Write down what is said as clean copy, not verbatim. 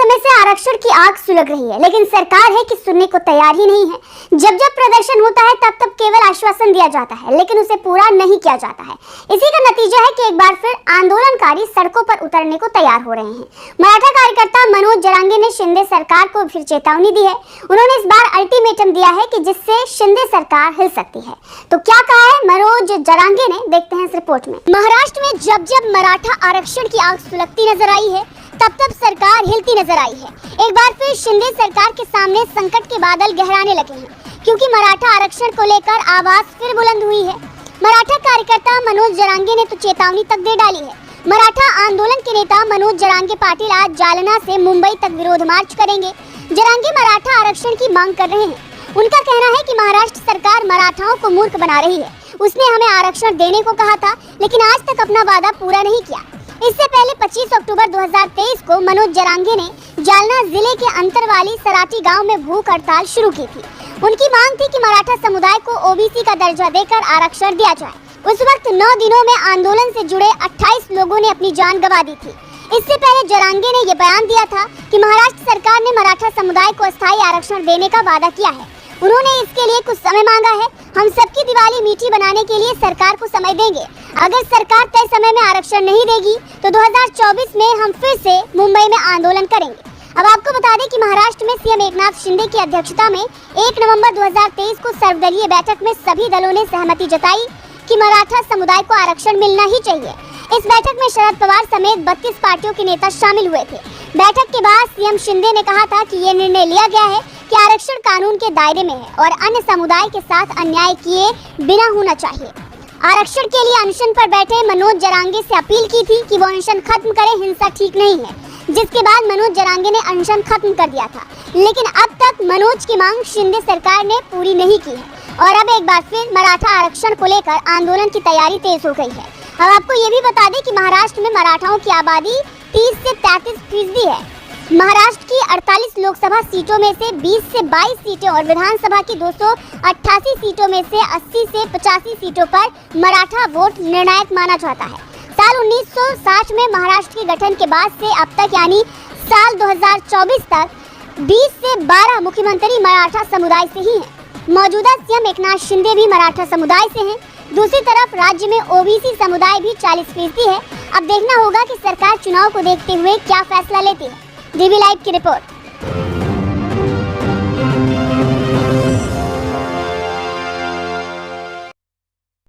समय से आरक्षण की आग सुलग रही है, लेकिन सरकार है कि सुनने को तैयार ही नहीं है। जब जब प्रदर्शन होता है तब तब केवल आश्वासन दिया जाता है, लेकिन उसे पूरा नहीं किया जाता है। इसी का नतीजा है कि एक बार फिर आंदोलनकारी सड़कों पर उतरने को तैयार हो रहे हैं। मराठा कार्यकर्ता मनोज जरांगे ने शिंदे सरकार को फिर चेतावनी दी है। उन्होंने इस बार अल्टीमेटम दिया है कि जिससे शिंदे सरकार हिल सकती है। तो क्या कहा है मनोज जरांगे ने, देखते हैं इस रिपोर्ट में। महाराष्ट्र में जब जब मराठा आरक्षण की आग सुलगती नजर आई है तब तब सरकार हिलती नजर आई है। एक बार फिर शिंदे सरकार के सामने संकट के बादल गहराने लगे हैं, क्योंकि मराठा आरक्षण को लेकर आवाज फिर बुलंद हुई है। मराठा कार्यकर्ता मनोज जरांगे ने तो चेतावनी तक दे डाली है। मराठा आंदोलन के नेता मनोज जरांगे पाटिल आज जालना से मुंबई तक विरोध मार्च करेंगे। जरांगे मराठा आरक्षण की मांग कर रहे हैं। उनका कहना है कि महाराष्ट्र सरकार मराठाओं को मूर्ख बना रही है। उसने हमें आरक्षण देने को कहा था, लेकिन आज तक अपना वादा पूरा नहीं किया। इससे पहले 25 अक्टूबर 2023 को मनोज जरांगे ने जालना जिले के अंतरवाली सराटी गांव में भूख हड़ताल शुरू की थी। उनकी मांग थी कि मराठा समुदाय को ओबीसी का दर्जा देकर आरक्षण दिया जाए। उस वक्त 9 दिनों में आंदोलन से जुड़े 28 लोगों ने अपनी जान गंवा दी थी। इससे पहले जरांगे ने यह बयान दिया था कि महाराष्ट्र सरकार ने मराठा समुदाय को अस्थायी आरक्षण देने का वादा किया है। उन्होंने इसके लिए कुछ समय मांगा है। हम सबकी दिवाली मीठी बनाने के लिए सरकार को समय देंगे। अगर सरकार तय समय में आरक्षण नहीं देगी तो 2024 में हम फिर से मुंबई में आंदोलन करेंगे। अब आपको बता दें कि महाराष्ट्र में सीएम एकनाथ शिंदे की अध्यक्षता में 1 नवंबर 2023 को सर्वदलीय बैठक में सभी दलों ने सहमति जताई कि मराठा समुदाय को आरक्षण मिलना ही चाहिए। इस बैठक में शरद पवार समेत 32 पार्टियों के नेता शामिल हुए थे। बैठक के बाद सीएम शिंदे ने कहा था कि ये निर्णय लिया गया है कि आरक्षण कानून के दायरे में है और अन्य समुदाय के साथ अन्याय किए बिना होना चाहिए। आरक्षण के लिए अनशन पर बैठे मनोज जरांगे से अपील की थी कि वो अनशन खत्म करें, हिंसा ठीक नहीं है, जिसके बाद मनोज जरांगे ने अनशन खत्म कर दिया था। लेकिन अब तक मनोज की मांग शिंदे सरकार ने पूरी नहीं की है और अब एक बार फिर मराठा आरक्षण को लेकर आंदोलन की तैयारी तेज हो गई है। अब आपको ये भी बता दें कि महाराष्ट्र में मराठाओं की आबादी 30 से 33% है। महाराष्ट्र की 48 लोकसभा सीटों में से 20 से 22 सीटें और विधानसभा की 288 सीटों में से 80 से 85 सीटों पर मराठा वोट निर्णायक माना जाता है। साल 1960 में महाराष्ट्र के गठन के बाद से अब तक यानी साल 2024 तक 20 से 12 मुख्यमंत्री मराठा समुदाय से ही हैं। मौजूदा सीएम एकनाथ शिंदे भी मराठा समुदाय से हैं। दूसरी तरफ राज्य में ओबीसी समुदाय भी 40% है। अब देखना होगा कि सरकार चुनाव को देखते हुए क्या फैसला लेती है। डीवी लाइव की रिपोर्ट।